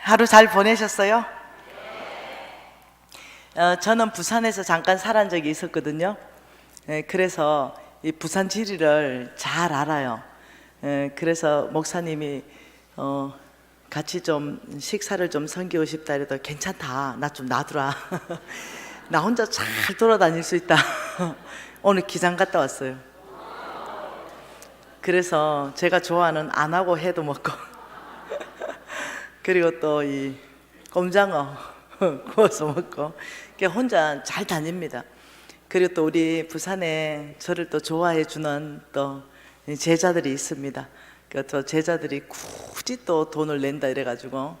하루 잘 보내셨어요? 저는 부산에서 잠깐 살은 적이 있었거든요. 그래서 이 부산 지리를 잘 알아요. 그래서 목사님이 같이 좀 식사를 좀 섬기고 싶다 해도 괜찮다, 나 좀 놔두라. 나 혼자 잘 돌아다닐 수 있다. 오늘 기장 갔다 왔어요. 그래서 제가 좋아하는 안 하고 해도 먹고 그리고 또 이 꼼장어 구워서 먹고 혼자 잘 다닙니다. 그리고 또 우리 부산에 저를 또 좋아해 주는 또 제자들이 있습니다. 또 제자들이 굳이 또 돈을 낸다 이래가지고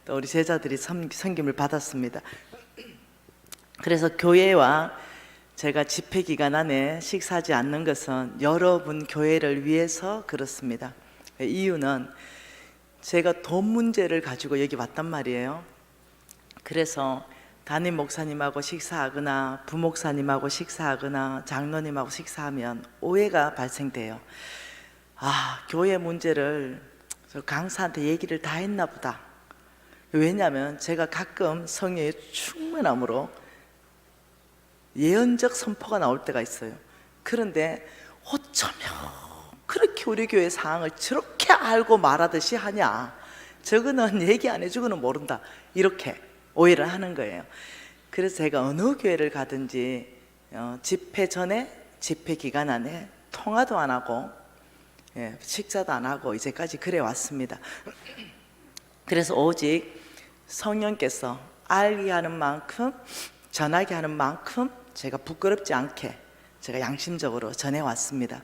또 우리 제자들이 섬김을 받았습니다. 그래서 교회와 제가 집회 기간 안에 식사하지 않는 것은 여러분 교회를 위해서 그렇습니다. 이유는 제가 돈 문제를 가지고 여기 왔단 말이에요. 그래서 담임 목사님하고 식사하거나 부목사님하고 식사하거나 장로님하고 식사하면 오해가 발생돼요. 교회 문제를 저 강사한테 얘기를 다 했나 보다. 왜냐하면 제가 가끔 성령의 충만함으로 예언적 선포가 나올 때가 있어요. 그런데 어쩌면 그렇게 우리 교회 상황을 저렇게 알고 말하듯이 하냐, 저거는 얘기 안 해주고는 모른다, 이렇게 오해를 하는 거예요. 그래서 제가 어느 교회를 가든지 집회 전에 집회 기간 안에 통화도 안 하고 식사도 안 하고 이제까지 그래 왔습니다. 그래서 오직 성령께서 알게 하는 만큼, 전하게 하는 만큼 제가 부끄럽지 않게 제가 양심적으로 전해왔습니다.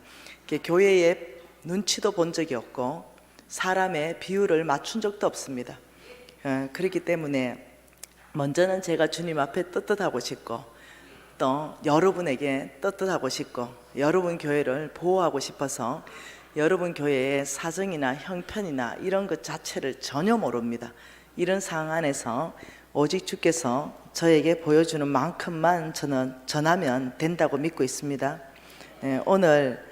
교회에 눈치도 본 적이 없고 사람의 비율을 맞춘 적도 없습니다. 그렇기 때문에 먼저는 제가 주님 앞에 떳떳하고 싶고, 또 여러분에게 떳떳하고 싶고, 여러분 교회를 보호하고 싶어서 여러분 교회의 사정이나 형편이나 이런 것 자체를 전혀 모릅니다. 이런 상황 안에서 오직 주께서 저에게 보여주는 만큼만 저는 전하면 된다고 믿고 있습니다. 오늘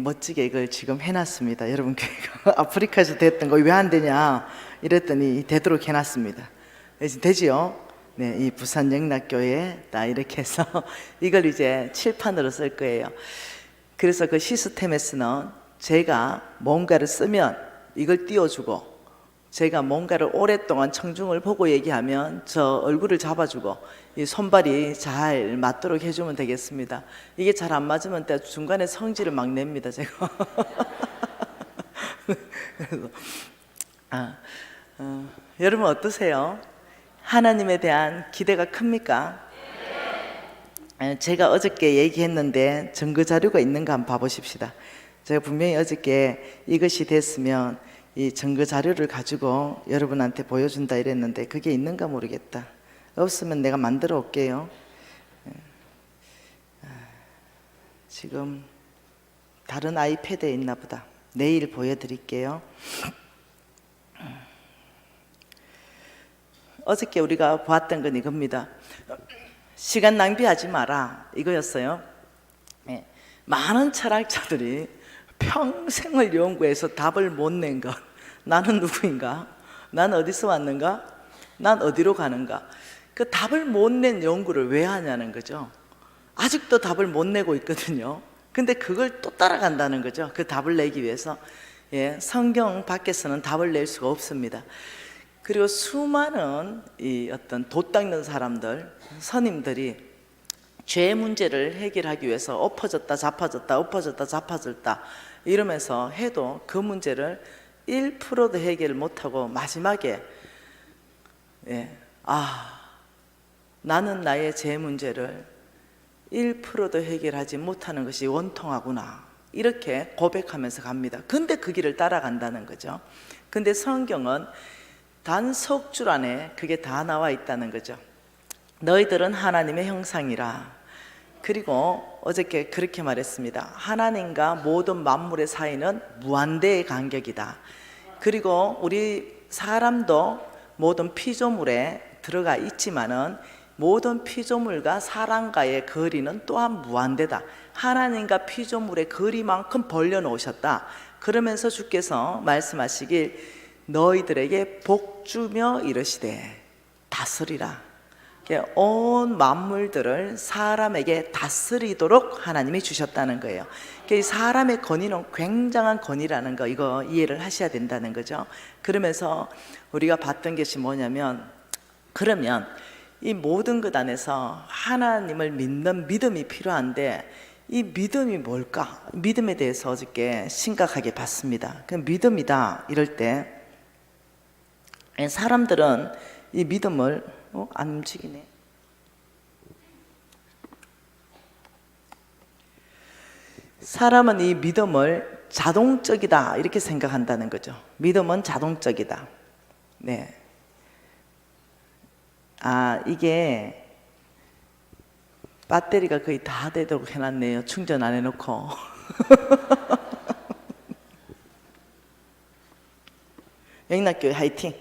멋지게 이걸 지금 해놨습니다. 여러분 교회가 아프리카에서 됐던 거 왜 안 되냐 이랬더니 되도록 해놨습니다. 되지요? 이 부산 영락교회 딱 이렇게 해서 이걸 이제 칠판으로 쓸 거예요. 그래서 그 시스템에서는 제가 뭔가를 쓰면 이걸 띄워주고, 제가 뭔가를 오랫동안 청중을 보고 얘기하면 저 얼굴을 잡아주고 이 손발이 잘 맞도록 해주면 되겠습니다. 이게 잘 안 맞으면 중간에 성질을 막 냅니다, 제가. 그래서, 여러분 어떠세요? 하나님에 대한 기대가 큽니까? 제가 어저께 얘기했는데 증거 자료가 있는가 한번 봐보십시다. 제가 분명히 어저께 이것이 됐으면 이 증거 자료를 가지고 여러분한테 보여준다 이랬는데 그게 있는가 모르겠다. 없으면 내가 만들어 올게요. 지금 다른 아이패드에 있나 보다. 내일 보여드릴게요. 어저께 우리가 보았던 건 이겁니다. 시간 낭비하지 마라, 이거였어요. 많은 철학자들이 평생을 연구해서 답을 못 낸 것, 나는 누구인가? 난 어디서 왔는가? 난 어디로 가는가? 그 답을 못 낸 연구를 왜 하냐는 거죠. 아직도 답을 못 내고 있거든요. 근데 그걸 또 따라간다는 거죠. 그 답을 내기 위해서. 성경 밖에서는 답을 낼 수가 없습니다. 그리고 수많은 이 어떤 돛 닦는 사람들, 선임들이 죄 문제를 해결하기 위해서 엎어졌다 자빠졌다 엎어졌다 자빠졌다 이러면서 해도 그 문제를 1%도 해결 못하고 마지막에 나는 나의 죄 문제를 1%도 해결하지 못하는 것이 원통하구나, 이렇게 고백하면서 갑니다. 근데 그 길을 따라간다는 거죠. 근데 성경은 단 석 줄 안에 그게 다 나와 있다는 거죠. 너희들은 하나님의 형상이라. 그리고 어저께 그렇게 말했습니다. 하나님과 모든 만물의 사이는 무한대의 간격이다. 그리고 우리 사람도 모든 피조물에 들어가 있지만은 모든 피조물과 사람과의 거리는 또한 무한대다. 하나님과 피조물의 거리만큼 벌려 놓으셨다. 그러면서 주께서 말씀하시길 너희들에게 복 주며 이르시되 다스리라. 온 만물들을 사람에게 다스리도록 하나님이 주셨다는 거예요. 사람의 권위는 굉장한 권위라는 거, 이거 이해를 하셔야 된다는 거죠. 그러면서 우리가 봤던 것이 뭐냐면, 그러면 이 모든 것 안에서 하나님을 믿는 믿음이 필요한데, 이 믿음이 뭘까? 믿음에 대해서 어저께 심각하게 봤습니다. 그 믿음이다 이럴 때 사람들은 이 믿음을 안 움직이네. 사람은 이 믿음을 자동적이다 이렇게 생각한다는 거죠. 믿음은 자동적이다. 네. 이게 배터리가 거의 다 되도록 해놨네요. 충전 안 해놓고. 영락교회 화이팅.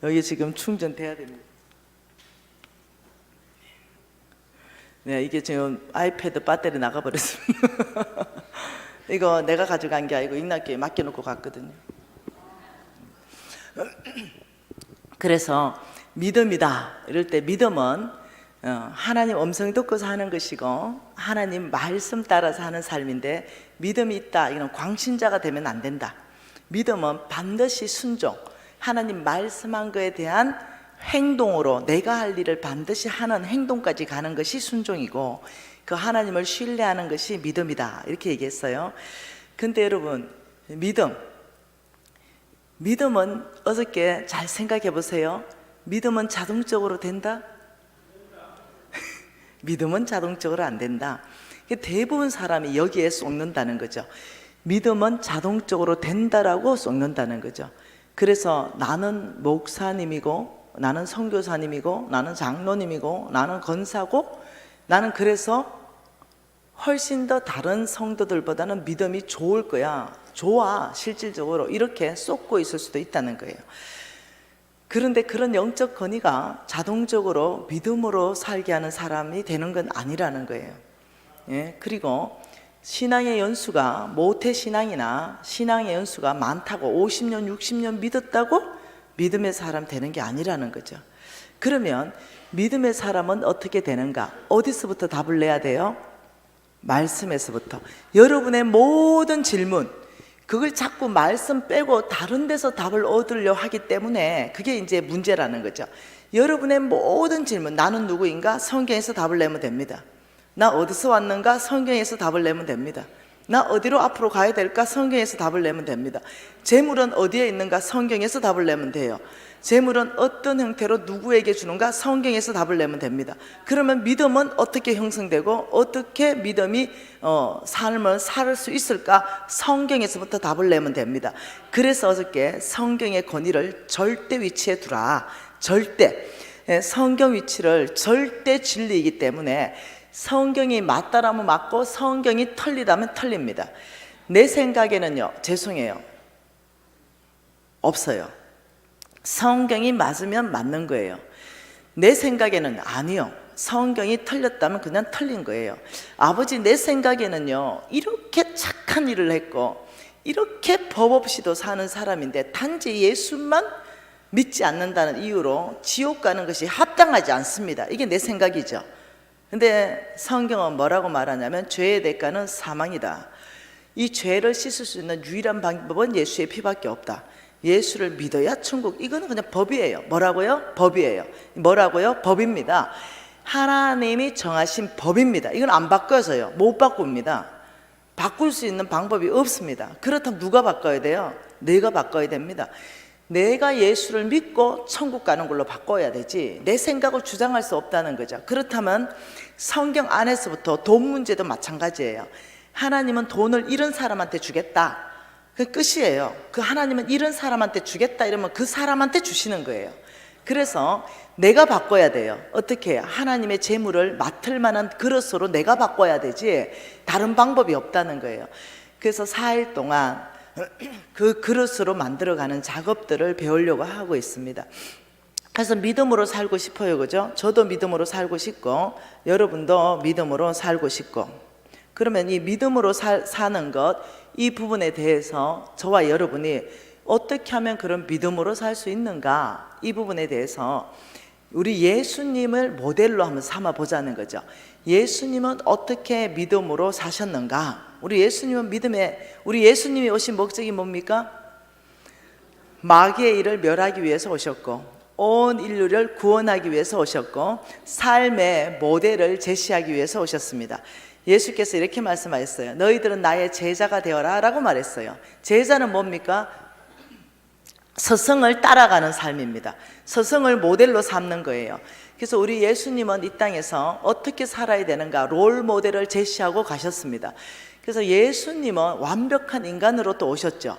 여기 지금 충전돼야 됩니다. 네, 이게 지금 아이패드 배터리 나가버렸습니다. 이거 내가 가져간 게 아니고 영락교회에 맡겨놓고 갔거든요. 그래서 믿음이다 이럴 때, 믿음은 하나님 음성 듣고서 하는 것이고 하나님 말씀 따라서 하는 삶인데, 믿음이 있다 이건 광신자가 되면 안 된다. 믿음은 반드시 순종, 하나님 말씀한 거에 대한 행동으로 내가 할 일을 반드시 하는 행동까지 가는 것이 순종이고, 그 하나님을 신뢰하는 것이 믿음이다 이렇게 얘기했어요. 근데 여러분, 믿음은 어저께 잘 생각해 보세요. 믿음은 자동적으로 된다? 믿음은 자동적으로 안 된다. 대부분 사람이 여기에 쏟는다는 거죠. 믿음은 자동적으로 된다라고 쏟는다는 거죠. 그래서 나는 목사님이고, 나는 선교사님이고, 나는 장로님이고, 나는 권사고, 나는 그래서 훨씬 더 다른 성도들보다는 믿음이 좋을 거야. 좋아, 실질적으로 이렇게 쏟고 있을 수도 있다는 거예요. 그런데 그런 영적 권위가 자동적으로 믿음으로 살게 하는 사람이 되는 건 아니라는 거예요. 예, 그리고 신앙의 연수가, 모태신앙이나 신앙의 연수가 많다고 50년 60년 믿었다고 믿음의 사람 되는 게 아니라는 거죠. 그러면 믿음의 사람은 어떻게 되는가? 어디서부터 답을 내야 돼요? 말씀에서부터. 여러분의 모든 질문, 그걸 자꾸 말씀 빼고 다른 데서 답을 얻으려 하기 때문에 그게 이제 문제라는 거죠. 여러분의 모든 질문, 나는 누구인가? 성경에서 답을 내면 됩니다. 나 어디서 왔는가? 성경에서 답을 내면 됩니다. 나 어디로 앞으로 가야 될까? 성경에서 답을 내면 됩니다. 재물은 어디에 있는가? 성경에서 답을 내면 돼요. 재물은 어떤 형태로 누구에게 주는가? 성경에서 답을 내면 됩니다. 그러면 믿음은 어떻게 형성되고 어떻게 믿음이 삶을 살 수 있을까? 성경에서부터 답을 내면 됩니다. 그래서 어저께 성경의 권위를 절대 위치에 두라. 절대. 성경 위치를 절대 진리이기 때문에 성경이 맞다라면 맞고 성경이 틀리다면 틀립니다. 내 생각에는요, 죄송해요, 없어요. 성경이 맞으면 맞는 거예요. 내 생각에는 아니요, 성경이 틀렸다면 그냥 틀린 거예요. 아버지, 내 생각에는요, 이렇게 착한 일을 했고 이렇게 법 없이도 사는 사람인데 단지 예수만 믿지 않는다는 이유로 지옥 가는 것이 합당하지 않습니다. 이게 내 생각이죠. 근데 성경은 뭐라고 말하냐면 죄의 대가는 사망이다. 이 죄를 씻을 수 있는 유일한 방법은 예수의 피밖에 없다. 예수를 믿어야 천국. 이거는 그냥 법이에요. 뭐라고요? 법이에요. 뭐라고요? 법입니다. 하나님이 정하신 법입니다. 이건 안 바꿔서요, 못 바꿉니다. 바꿀 수 있는 방법이 없습니다. 그렇다면 누가 바꿔야 돼요? 내가 바꿔야 됩니다. 내가 예수를 믿고 천국 가는 걸로 바꿔야 되지, 내 생각을 주장할 수 없다는 거죠. 그렇다면 성경 안에서부터 돈 문제도 마찬가지예요. 하나님은 돈을 잃은 사람한테 주겠다, 그 끝이에요. 그 하나님은 잃은 사람한테 주겠다 이러면 그 사람한테 주시는 거예요. 그래서 내가 바꿔야 돼요. 어떻게? 하나님의 재물을 맡을 만한 그릇으로 내가 바꿔야 되지 다른 방법이 없다는 거예요. 그래서 4일 동안 그 그릇으로 만들어가는 작업들을 배우려고 하고 있습니다. 그래서 믿음으로 살고 싶어요, 그죠? 저도 믿음으로 살고 싶고 여러분도 믿음으로 살고 싶고, 그러면 이 믿음으로 사는 것, 이 부분에 대해서 저와 여러분이 어떻게 하면 그런 믿음으로 살 수 있는가, 이 부분에 대해서 우리 예수님을 모델로 한번 삼아 보자는 거죠. 예수님은 어떻게 믿음으로 사셨는가? 우리 예수님이 오신 목적이 뭡니까? 마귀의 일을 멸하기 위해서 오셨고, 온 인류를 구원하기 위해서 오셨고, 삶의 모델을 제시하기 위해서 오셨습니다. 예수께서 이렇게 말씀하셨어요. 너희들은 나의 제자가 되어라 라고 말했어요. 제자는 뭡니까? 스승을 따라가는 삶입니다. 스승을 모델로 삼는 거예요. 그래서 우리 예수님은 이 땅에서 어떻게 살아야 되는가 롤 모델을 제시하고 가셨습니다. 그래서 예수님은 완벽한 인간으로 또 오셨죠.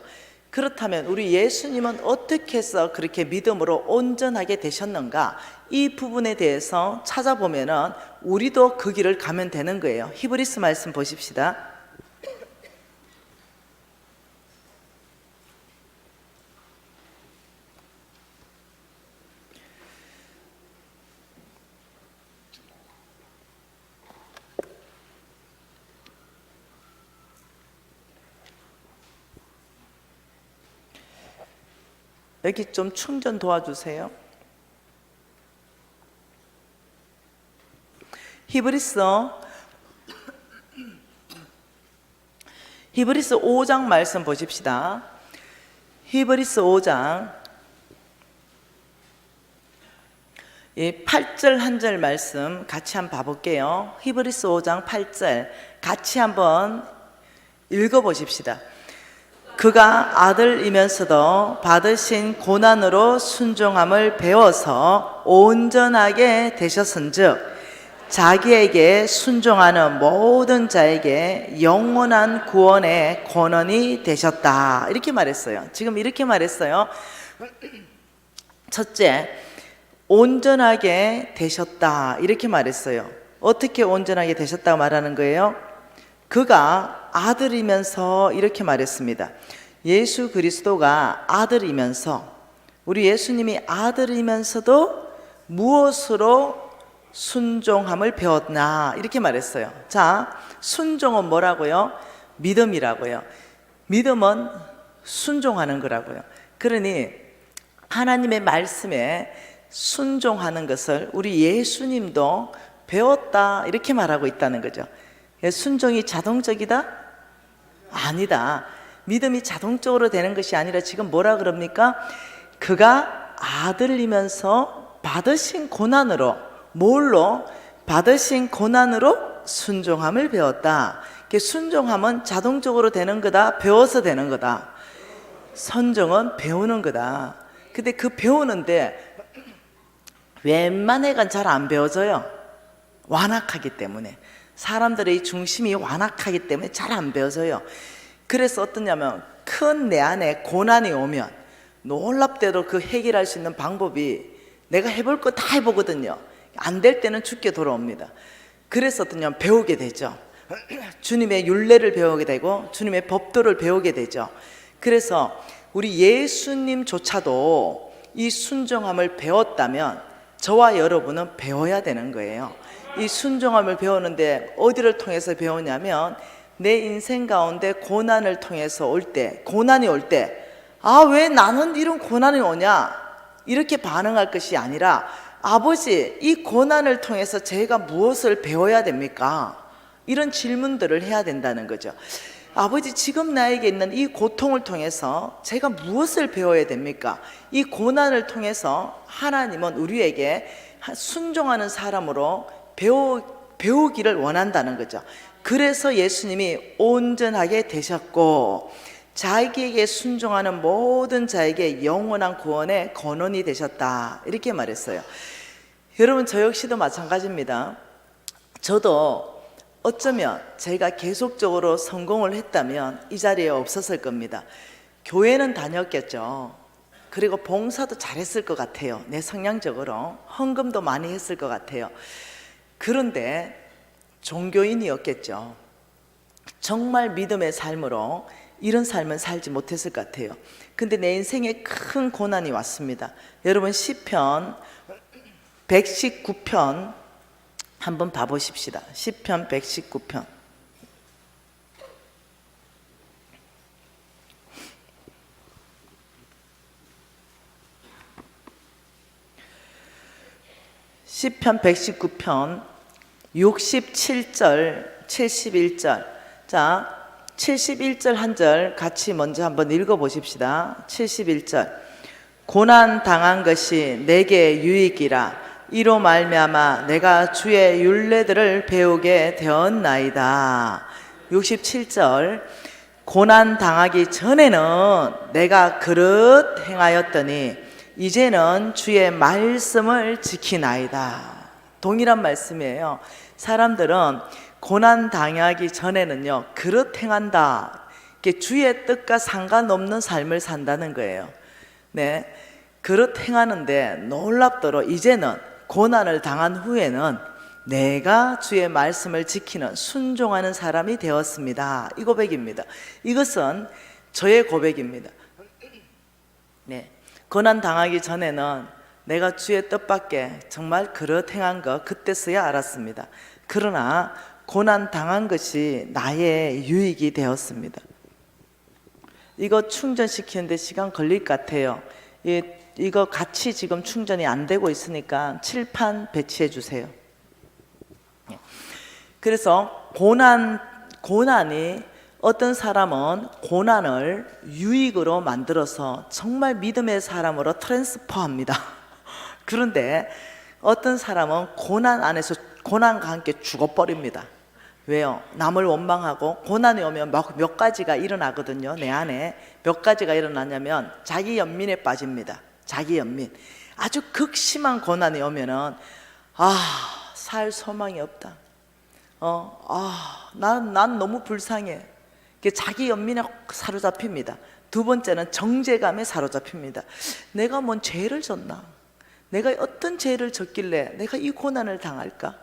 그렇다면 우리 예수님은 어떻게 해서 그렇게 믿음으로 온전하게 되셨는가, 이 부분에 대해서 찾아보면은 우리도 그 길을 가면 되는 거예요. 히브리서 말씀 보십시다. 여기 좀 충전 도와주세요. 히브리서 5장 말씀 보십시다. 히브리서 5장 8절 한 절 말씀 같이 한번 봐볼게요. 히브리서 5장 8절 같이 한번 읽어보십시다. 그가 아들이면서도 받으신 고난으로 순종함을 배워서 온전하게 되셨은즉 자기에게 순종하는 모든 자에게 영원한 구원의 권원이 되셨다. 이렇게 말했어요. 지금 이렇게 말했어요. 첫째, 온전하게 되셨다. 이렇게 말했어요. 어떻게 온전하게 되셨다고 말하는 거예요? 그가 아들이면서 이렇게 말했습니다. 예수 그리스도가 아들이면서, 우리 예수님이 아들이면서도 무엇으로 순종함을 배웠나, 이렇게 말했어요. 자, 순종은 뭐라고요? 믿음이라고요. 믿음은 순종하는 거라고요. 그러니 하나님의 말씀에 순종하는 것을 우리 예수님도 배웠다, 이렇게 말하고 있다는 거죠. 순종이 자동적이다? 아니다. 믿음이 자동적으로 되는 것이 아니라 지금 뭐라 그럽니까? 그가 아들이면서 받으신 고난으로, 뭘로? 받으신 고난으로 순종함을 배웠다. 순종함은 자동적으로 되는 거다, 배워서 되는 거다. 선종은 배우는 거다. 근데 그 배우는데 웬만해간 잘 안 배워져요. 완악하기 때문에. 사람들의 중심이 완악하기 때문에 잘 안 배워져요. 그래서 어떠냐면 큰 내 안에 고난이 오면 놀랍게도 그 해결할 수 있는 방법이, 내가 해볼 거 다 해보거든요. 안 될 때는 죽게 돌아옵니다. 그래서 어떠냐면 배우게 되죠. 주님의 율례를 배우게 되고 주님의 법도를 배우게 되죠. 그래서 우리 예수님조차도 이 순종함을 배웠다면 저와 여러분은 배워야 되는 거예요. 이 순종함을 배우는데 어디를 통해서 배우냐면 내 인생 가운데 고난을 통해서 올 때, 고난이 올 때, 아, 왜 나는 이런 고난이 오냐? 이렇게 반응할 것이 아니라, 아버지, 이 고난을 통해서 제가 무엇을 배워야 됩니까? 이런 질문들을 해야 된다는 거죠. 아버지, 지금 나에게 있는 이 고통을 통해서 제가 무엇을 배워야 됩니까? 이 고난을 통해서 하나님은 우리에게 순종하는 사람으로 배우기를 원한다는 거죠. 그래서 예수님이 온전하게 되셨고 자기에게 순종하는 모든 자에게 영원한 구원의 권원이 되셨다, 이렇게 말했어요. 여러분, 저 역시도 마찬가지입니다. 저도 어쩌면 제가 계속적으로 성공을 했다면 이 자리에 없었을 겁니다. 교회는 다녔겠죠. 그리고 봉사도 잘했을 것 같아요. 내 성향적으로 헌금도 많이 했을 것 같아요. 그런데 종교인이었겠죠. 정말 믿음의 삶으로 이런 삶은 살지 못했을 것 같아요. 근데 내 인생에 큰 고난이 왔습니다. 여러분, 시편 119편 한번 봐보십시다. 시편 119편. 시편 119편 67절 71절. 자, 71절 한 절 같이 먼저 한번 읽어 보십시다. 71절. 고난 당한 것이 내게 유익이라. 이로 말미암아 내가 주의 율례들을 배우게 되었나이다. 67절. 고난 당하기 전에는 내가 그릇 행하였더니 이제는 주의 말씀을 지키나이다. 동일한 말씀이에요. 사람들은 고난 당하기 전에는요, 그릇 행한다. 주의 뜻과 상관없는 삶을 산다는 거예요. 네, 그릇 행하는데 놀랍도록 이제는 고난을 당한 후에는 내가 주의 말씀을 지키는 순종하는 사람이 되었습니다. 이 고백입니다. 이것은 저의 고백입니다. 네, 고난 당하기 전에는 내가 주의 뜻밖에 정말 그릇 행한 거 그때서야 알았습니다. 그러나 고난 당한 것이 나의 유익이 되었습니다. 이거 충전시키는데 시간 걸릴 것 같아요. 이거 같이 지금 충전이 안 되고 있으니까 칠판 배치해 주세요. 그래서 고난이 어떤 사람은 고난을 유익으로 만들어서 정말 믿음의 사람으로 트랜스퍼합니다. 그런데 어떤 사람은 고난 안에서 고난과 함께 죽어버립니다. 왜요? 남을 원망하고 고난이 오면 몇 가지가 일어나거든요. 내 안에 몇 가지가 일어나냐면 자기 연민에 빠집니다. 자기 연민. 아주 극심한 고난이 오면은 살 소망이 없다. 난 너무 불쌍해. 자기 연민에 사로잡힙니다. 두 번째는 정죄감에 사로잡힙니다. 내가 뭔 죄를 졌나? 내가 어떤 죄를 졌길래 내가 이 고난을 당할까?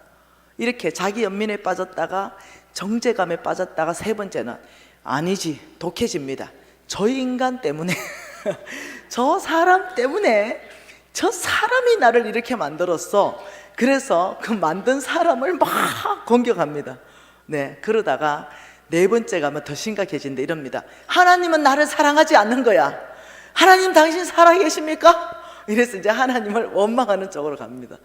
이렇게 자기 연민에 빠졌다가 정죄감에 빠졌다가 세 번째는 아니지, 독해집니다. 저 인간 때문에 저 사람 때문에 저 사람이 나를 이렇게 만들었어. 그래서 그 만든 사람을 막 공격합니다. 네, 그러다가 네 번째 가면 더 심각해진다. 이럽니다. 하나님은 나를 사랑하지 않는 거야. 하나님 당신 살아계십니까? 이래서 이제 하나님을 원망하는 쪽으로 갑니다.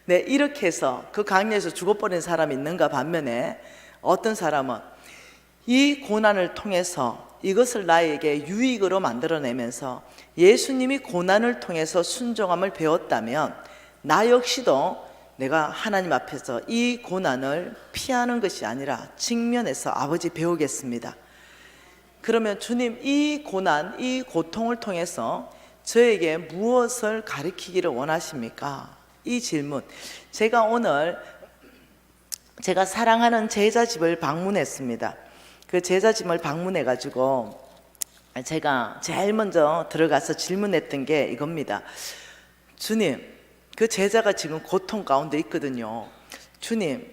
네, 이렇게 해서 그 강야에서 죽어버린 사람이 있는가 반면에 어떤 사람은 이 고난을 통해서 이것을 나에게 유익으로 만들어내면서 예수님이 고난을 통해서 순종함을 배웠다면 나 역시도 내가 하나님 앞에서 이 고난을 피하는 것이 아니라 직면해서 아버지 배우겠습니다. 그러면 주님, 이 고난, 이 고통을 통해서 저에게 무엇을 가르치기를 원하십니까? 이 질문. 제가 오늘 제가 사랑하는 제자집을 방문했습니다. 그 제자집을 방문해 가지고 제가 제일 먼저 들어가서 질문했던 게 이겁니다. 주님, 그 제자가 지금 고통 가운데 있거든요. 주님,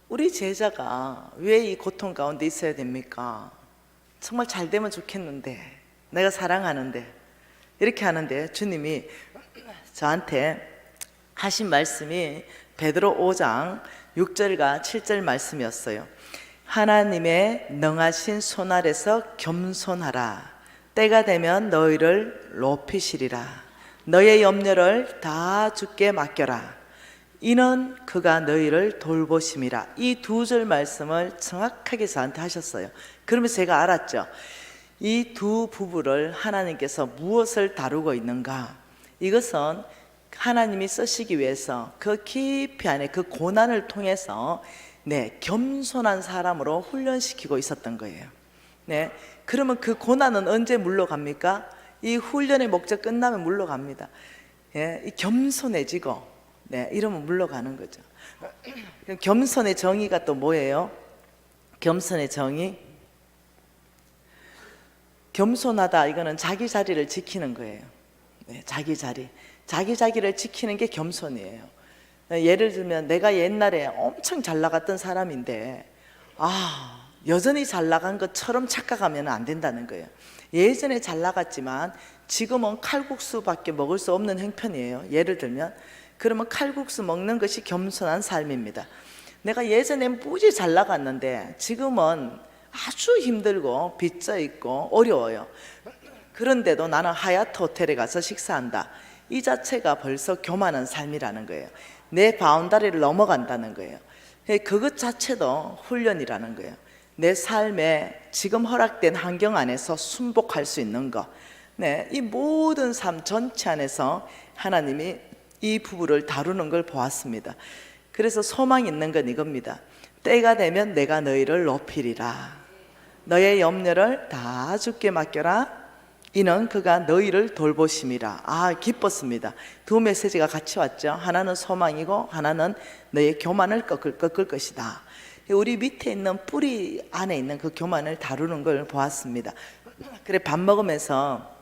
우리 제자가 왜 이 고통 가운데 있어야 됩니까? 정말 잘 되면 좋겠는데, 내가 사랑하는데. 이렇게 하는데 주님이 저한테 하신 말씀이 베드로 5장 6절과 7절 말씀이었어요. 하나님의 능하신 손 아래서 겸손하라. 때가 되면 너희를 높이시리라. 너의 염려를 다 주께 맡겨라. 이는 그가 너희를 돌보심이라. 이 두 절 말씀을 정확하게 저한테 하셨어요. 그러면서 제가 알았죠. 이 두 부부를 하나님께서 무엇을 다루고 있는가? 이것은 하나님이 쓰시기 위해서 그 깊이 안에 그 고난을 통해서 겸손한 사람으로 훈련시키고 있었던 거예요. 네, 그러면 그 고난은 언제 물러갑니까? 이 훈련의 목적 끝나면 물러갑니다. 이 겸손해지고 이러면 물러가는 거죠. 겸손의 정의가 또 뭐예요? 겸손의 정의? 겸손하다, 이거는 자기 자리를 지키는 거예요. 자기 자기를 지키는 게 겸손이에요. 예를 들면 내가 옛날에 엄청 잘 나갔던 사람인데 여전히 잘 나간 것처럼 착각하면 안 된다는 거예요. 예전에 잘 나갔지만 지금은 칼국수밖에 먹을 수 없는 형편이에요. 예를 들면 그러면 칼국수 먹는 것이 겸손한 삶입니다. 내가 예전엔 무지 잘 나갔는데 지금은 아주 힘들고 빚져 있고 어려워요. 그런데도 나는 하얏트 호텔에 가서 식사한다. 이 자체가 벌써 교만한 삶이라는 거예요. 내 바운다리를 넘어간다는 거예요. 그것 자체도 훈련이라는 거예요. 내 삶에 지금 허락된 환경 안에서 순복할 수 있는 것. 네, 이 모든 삶 전체 안에서 하나님이 이 부부를 다루는 걸 보았습니다. 그래서 소망이 있는 건 이겁니다. 때가 되면 내가 너희를 높이리라. 너의 염려를 다 주께 맡겨라. 이는 그가 너희를 돌보심이라. 아, 기뻤습니다. 두 메시지가 같이 왔죠. 하나는 소망이고 하나는 너의 교만을 꺾을 것이다. 우리 밑에 있는 뿌리 안에 있는 그 교만을 다루는 걸 보았습니다. 그래, 밥 먹으면서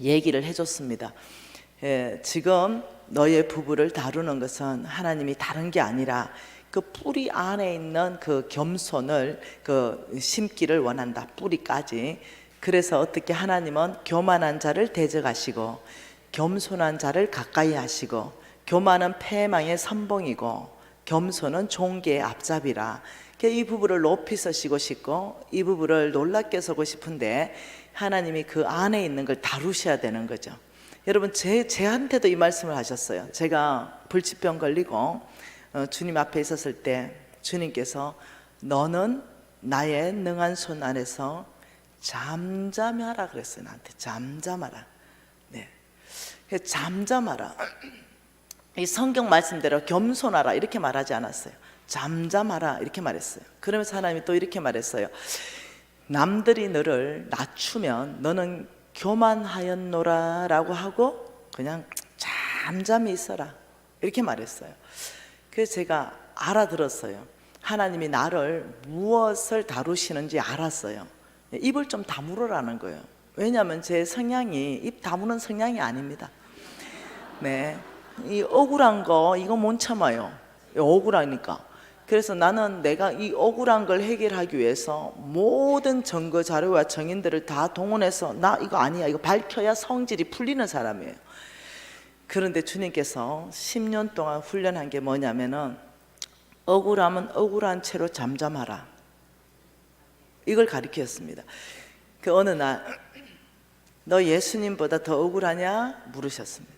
얘기를 해줬습니다. 지금 너의 부부를 다루는 것은 하나님이 다른 게 아니라 그 뿌리 안에 있는 그 겸손을 심기를 원한다. 뿌리까지. 그래서 어떻게 하나님은 교만한 자를 대적하시고 겸손한 자를 가까이 하시고, 교만은 패망의 선봉이고 겸손은 종계의 앞잡이라. 이 부부를 높이 서시고 싶고 이 부부를 놀랍게 서고 싶은데 하나님이 그 안에 있는 걸 다루셔야 되는 거죠. 여러분, 제한테도 이 말씀을 하셨어요. 제가 불치병 걸리고 주님 앞에 있었을 때 주님께서 너는 나의 능한 손 안에서 잠잠하라 그랬어요. 나한테 잠잠하라. 네, 잠잠하라. 이 성경 말씀대로 겸손하라 이렇게 말하지 않았어요. 잠잠하라 이렇게 말했어요. 그러면서 하나님이 또 이렇게 말했어요. 남들이 너를 낮추면 너는 교만하였노라 라고 하고 그냥 잠잠히 있어라 이렇게 말했어요. 그래서 제가 알아들었어요. 하나님이 나를 무엇을 다루시는지 알았어요. 입을 좀 다물으라는 거예요. 왜냐하면 제 성향이 입 다무는 성향이 아닙니다. 네, 이 억울한 거 이거 못 참아요. 억울하니까. 그래서 나는 내가 이 억울한 걸 해결하기 위해서 모든 증거 자료와 증인들을 다 동원해서 나 이거 아니야, 이거 밝혀야 성질이 풀리는 사람이에요. 그런데 주님께서 10년 동안 훈련한 게 뭐냐면은 억울하면 억울한 채로 잠잠하라, 이걸 가르쳤습니다. 그 어느 날 너 예수님보다 더 억울하냐 물으셨습니다.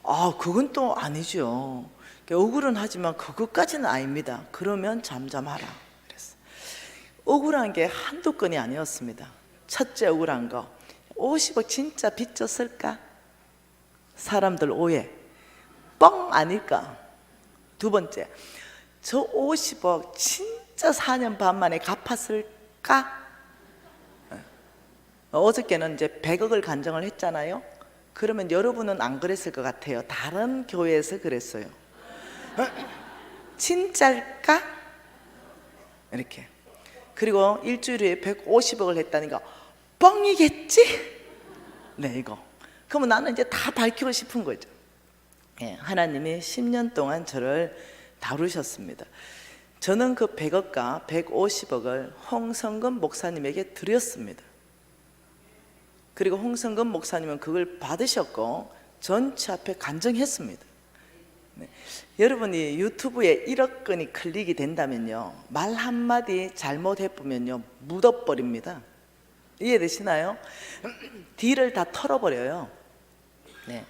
아, 그건 또 아니죠. 억울은 하지만 그것까지는 아닙니다. 그러면 잠잠하라 그랬어요. 억울한 게 한두 건이 아니었습니다. 첫째 억울한 거, 50억 진짜 빚졌을까? 사람들 오해, 뻥 아닐까? 두 번째, 저 50억 진짜 4년 반 만에 갚았을까? 어저께는 이제 100억을 간정을 했잖아요. 그러면 여러분은 안 그랬을 것 같아요. 다른 교회에서 그랬어요. 진짜일까? 이렇게. 그리고 일주일에 150억을 했다니까 뻥이겠지? 네, 이거. 그러면 나는 이제 다 밝히고 싶은 거죠. 예, 하나님이 10년 동안 저를 다루셨습니다. 저는 그 100억과 150억을 홍성근 목사님에게 드렸습니다. 그리고 홍성근 목사님은 그걸 받으셨고 전체 앞에 간증했습니다. 네. 여러분이 유튜브에 1억 건이 클릭이 된다면요, 말 한마디 잘못해보면요 묻어버립니다. 이해되시나요? 딜을 다 털어버려요. 네.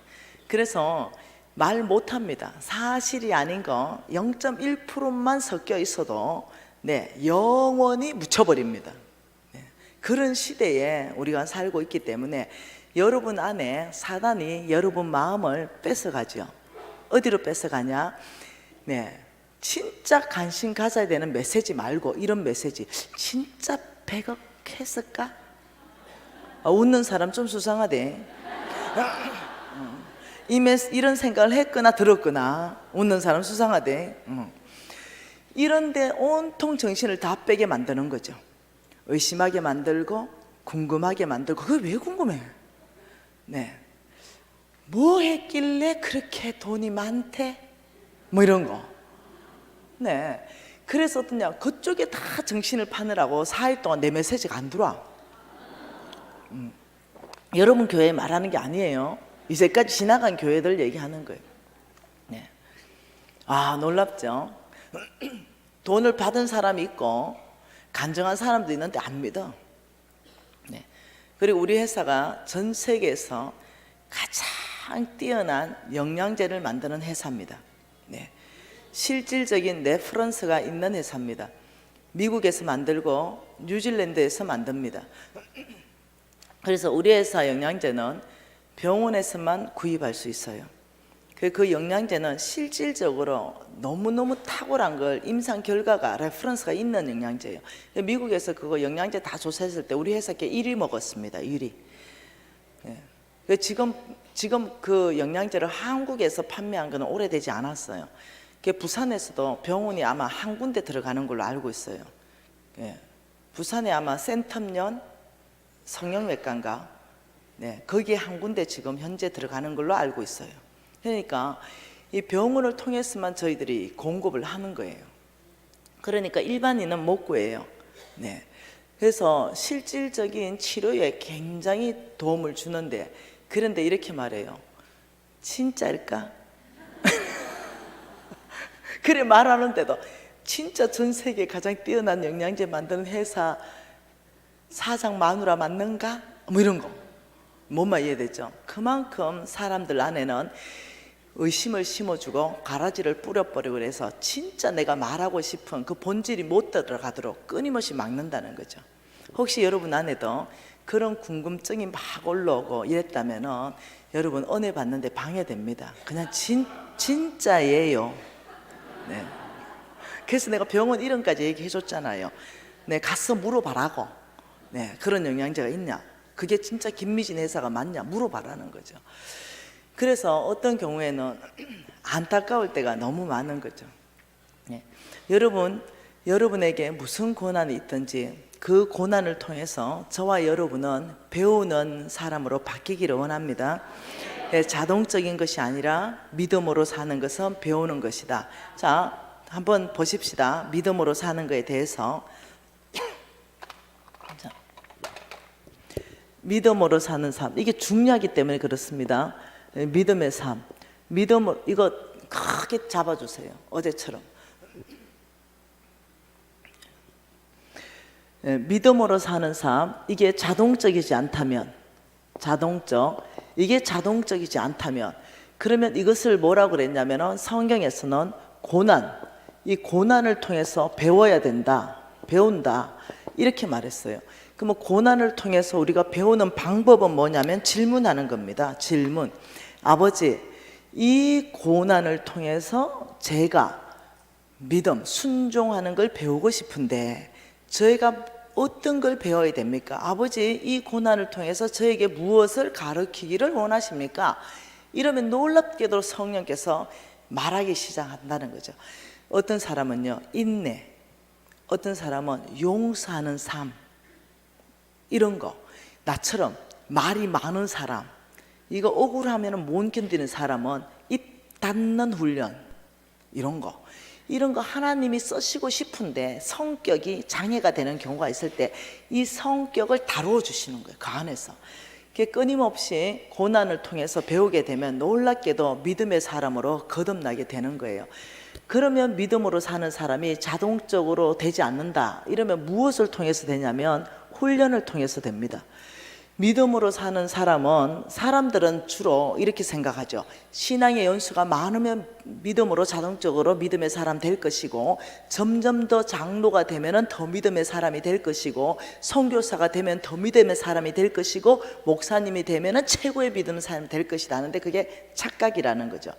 그래서 말 못합니다. 사실이 아닌 거 0.1%만 섞여 있어도 네, 영원히 묻혀버립니다. 네. 그런 시대에 우리가 살고 있기 때문에 여러분 안에 사단이 여러분 마음을 뺏어가죠. 어디로 뺏어가냐? 네, 진짜 관심 가져야 되는 메시지 말고 이런 메시지, 진짜 100억 했을까? 웃는 사람 좀 수상하대. 이런 생각을 했거나 들었거나 웃는 사람 수상하대. 이런데 온통 정신을 다 빼게 만드는 거죠. 의심하게 만들고 궁금하게 만들고. 그게 왜 궁금해? 네, 뭐 했길래 그렇게 돈이 많대? 뭐 이런 거. 네, 그래서 어떠냐, 그쪽에 다 정신을 파느라고 4일 동안 내 메시지가 안 들어와. 여러분 교회 말하는 게 아니에요. 이제까지 지나간 교회들 얘기하는 거예요. 네. 아, 놀랍죠? 돈을 받은 사람이 있고 간증한 사람도 있는데 안 믿어. 네. 그리고 우리 회사가 전 세계에서 가장 가장 뛰어난 영양제를 만드는 회사입니다. 네. 실질적인 레퍼런스가 있는 회사입니다. 미국에서 만들고 뉴질랜드에서 만듭니다. 그래서 우리 회사 영양제는 병원에서만 구입할 수 있어요. 그 영양제는 실질적으로 너무너무 탁월한 걸 임상 결과가 레퍼런스가 있는 영양제예요. 미국에서 그거 영양제 다 조사했을 때 우리 회사께 1위 먹었습니다. 1위. 예. 지금 그 영양제를 한국에서 판매한 거는 오래되지 않았어요. 부산에서도 병원이 아마 한 군데 들어가는 걸로 알고 있어요. 예. 부산에 아마 센텀년 성형외과인가, 네, 거기에 한 군데 지금 현재 들어가는 걸로 알고 있어요. 그러니까 이 병원을 통해서만 저희들이 공급을 하는 거예요. 그러니까 일반인은 못 구해요. 네. 그래서 실질적인 치료에 굉장히 도움을 주는데, 그런데 이렇게 말해요. 진짜일까? 그래 말하는데도 진짜 전 세계 가장 뛰어난 영양제 만드는 회사 사장 마누라 맞는가? 뭐 이런 거. 뭔 말 이해되죠? 그만큼 사람들 안에는 의심을 심어주고 가라지를 뿌려버리고 그래서 진짜 내가 말하고 싶은 그 본질이 못 들어가도록 끊임없이 막는다는 거죠. 혹시 여러분 안에도 그런 궁금증이 막 올라오고 이랬다면은 여러분 은혜 받는데 방해됩니다. 그냥 진짜예요. 네. 그래서 내가 병원 이름까지 얘기해 줬잖아요. 네, 가서 물어봐라고. 네, 그런 영양제가 있냐? 그게 진짜 김미진 회사가 맞냐? 물어봐라는 거죠. 그래서 어떤 경우에는 안타까울 때가 너무 많은 거죠. 네. 여러분에게 무슨 고난이 있든지 그 고난을 통해서 저와 여러분은 배우는 사람으로 바뀌기를 원합니다. 네, 자동적인 것이 아니라 믿음으로 사는 것은 배우는 것이다. 자, 한번 보십시다. 믿음으로 사는 것에 대해서. 자, 믿음으로 사는 삶, 이게 중요하기 때문에 그렇습니다. 믿음의 삶, 믿음으로, 이거 크게 잡아주세요. 어제처럼. 믿음으로 사는 삶, 이게 자동적이지 않다면, 이게 자동적이지 않다면, 그러면 이것을 뭐라고 그랬냐면 성경에서는 이 고난을 통해서 배워야 된다, 배운다, 이렇게 말했어요. 그럼 고난을 통해서 우리가 배우는 방법은 뭐냐면 질문하는 겁니다. 질문. 아버지, 이 고난을 통해서 제가 믿음, 순종하는 걸 배우고 싶은데 저희가 어떤 걸 배워야 됩니까? 아버지, 이 고난을 통해서 저에게 무엇을 가르치기를 원하십니까? 이러면 놀랍게도 성령께서 말하기 시작한다는 거죠. 어떤 사람은요, 인내, 어떤 사람은 용서하는 삶, 이런 거. 나처럼 말이 많은 사람, 이거 억울하면 못 견디는 사람은 입 닫는 훈련, 이런 거 하나님이 쓰시고 싶은데 성격이 장애가 되는 경우가 있을 때 이 성격을 다루어 주시는 거예요. 그 안에서 끊임없이 고난을 통해서 배우게 되면 놀랍게도 믿음의 사람으로 거듭나게 되는 거예요. 그러면 믿음으로 사는 사람이 자동적으로 되지 않는다. 이러면 무엇을 통해서 되냐면 훈련을 통해서 됩니다. 믿음으로 사는 사람들은 주로 이렇게 생각하죠. 신앙의 연수가 많으면 믿음으로 자동적으로 믿음의 사람 될 것이고, 점점 더 장로가 되면 더 믿음의 사람이 될 것이고, 선교사가 되면 더 믿음의 사람이 될 것이고, 목사님이 되면 최고의 믿음의 사람이 될 것이다 하는데 그게 착각이라는 거죠.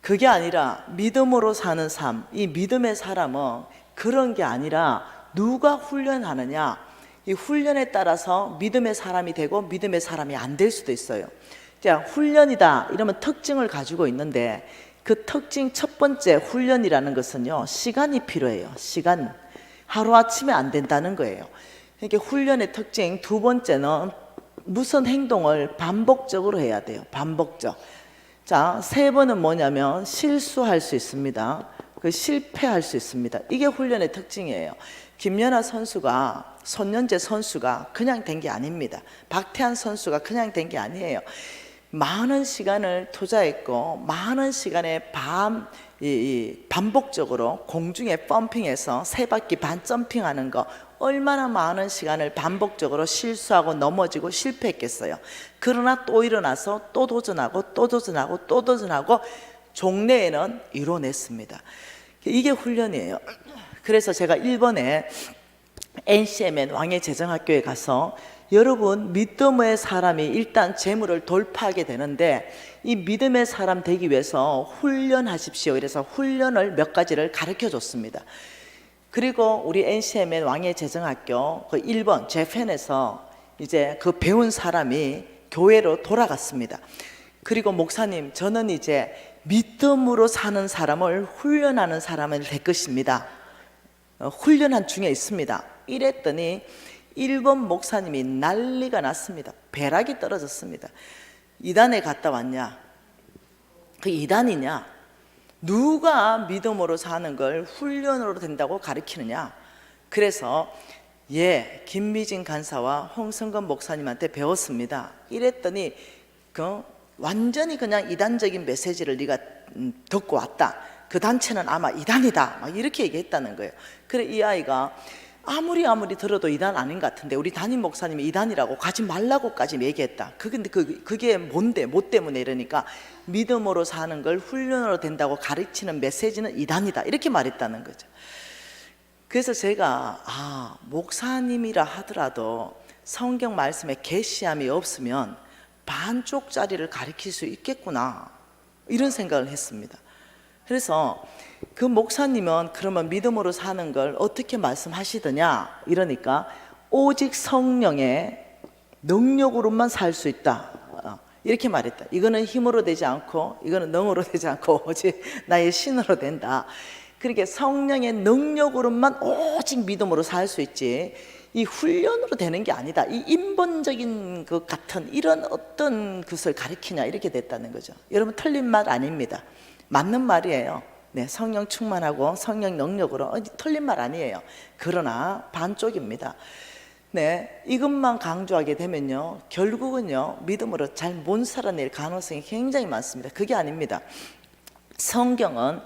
그게 아니라 믿음으로 사는 삶, 이 믿음의 사람은 그런 게 아니라 누가 훈련하느냐, 이 훈련에 따라서 믿음의 사람이 되고 믿음의 사람이 안 될 수도 있어요. 자, 훈련이다 이러면 특징을 가지고 있는데 그 특징 첫 번째 훈련이라는 것은요, 시간이 필요해요. 시간. 하루아침에 안 된다는 거예요. 이게 훈련의 특징 두 번째는 무슨 행동을 반복적으로 해야 돼요. 반복적. 자, 세 번은 뭐냐면 실수할 수 있습니다. 실패할 수 있습니다. 이게 훈련의 특징이에요. 김연아 선수가, 손연재 선수가 그냥 된 게 아닙니다. 박태환 선수가 그냥 된 게 아니에요. 많은 시간을 투자했고 많은 시간에 반복적으로 공중에 펌핑해서 3바퀴 반 점핑하는 거, 얼마나 많은 시간을 반복적으로 실수하고 넘어지고 실패했겠어요. 그러나 또 일어나서 또 도전하고 또 도전하고 또 도전하고 종래에는 이뤄냈습니다. 이게 훈련이에요. 그래서 제가 일본에 NCMN 왕의 재정학교에 가서 여러분, 믿음의 사람이 일단 재물을 돌파하게 되는데 이 믿음의 사람 되기 위해서 훈련하십시오. 이래서 훈련을 몇 가지를 가르쳐 줬습니다. 그리고 우리 NCMN 왕의 재정학교 그 1번 재팬에서 이제 그 배운 사람이 교회로 돌아갔습니다. 그리고 목사님, 저는 이제 믿음으로 사는 사람을 훈련하는 사람이 될 것입니다. 훈련한 중에 있습니다. 이랬더니 일본 목사님이 난리가 났습니다. 벼락이 떨어졌습니다. 이단에 갔다 왔냐? 그 이단이냐? 누가 믿음으로 사는 걸 훈련으로 된다고 가르치느냐? 그래서 김미진 간사와 홍성건 목사님한테 배웠습니다. 이랬더니 완전히 그냥 이단적인 메시지를 네가 듣고 왔다. 그 단체는 아마 이단이다. 막 이렇게 얘기했다는 거예요. 그래 이 아이가 아무리 들어도 이단 아닌 것 같은데 우리 담임 목사님이 이단이라고 가지 말라고까지 얘기했다. 그게 뭔데? 뭐 때문에? 이러니까 믿음으로 사는 걸 훈련으로 된다고 가르치는 메시지는 이단이다. 이렇게 말했다는 거죠. 그래서 제가 목사님이라 하더라도 성경 말씀에 계시함이 없으면 반쪽짜리를 가르칠 수 있겠구나, 이런 생각을 했습니다. 그래서 그 목사님은 그러면 믿음으로 사는 걸 어떻게 말씀하시더냐? 이러니까 오직 성령의 능력으로만 살 수 있다, 이렇게 말했다. 이거는 힘으로 되지 않고 이거는 능으로 되지 않고 오직 나의 신으로 된다. 그렇게 성령의 능력으로만 오직 믿음으로 살 수 있지 이 훈련으로 되는 게 아니다. 이 인본적인 것 같은 이런 어떤 것을 가르치냐, 이렇게 됐다는 거죠. 여러분, 틀린 말 아닙니다. 맞는 말이에요. 네, 성령 충만하고 성령 능력으로 틀린 말 아니에요. 그러나 반쪽입니다. 네, 이것만 강조하게 되면요, 결국은요 믿음으로 잘 못 살아낼 가능성이 굉장히 많습니다. 그게 아닙니다. 성경은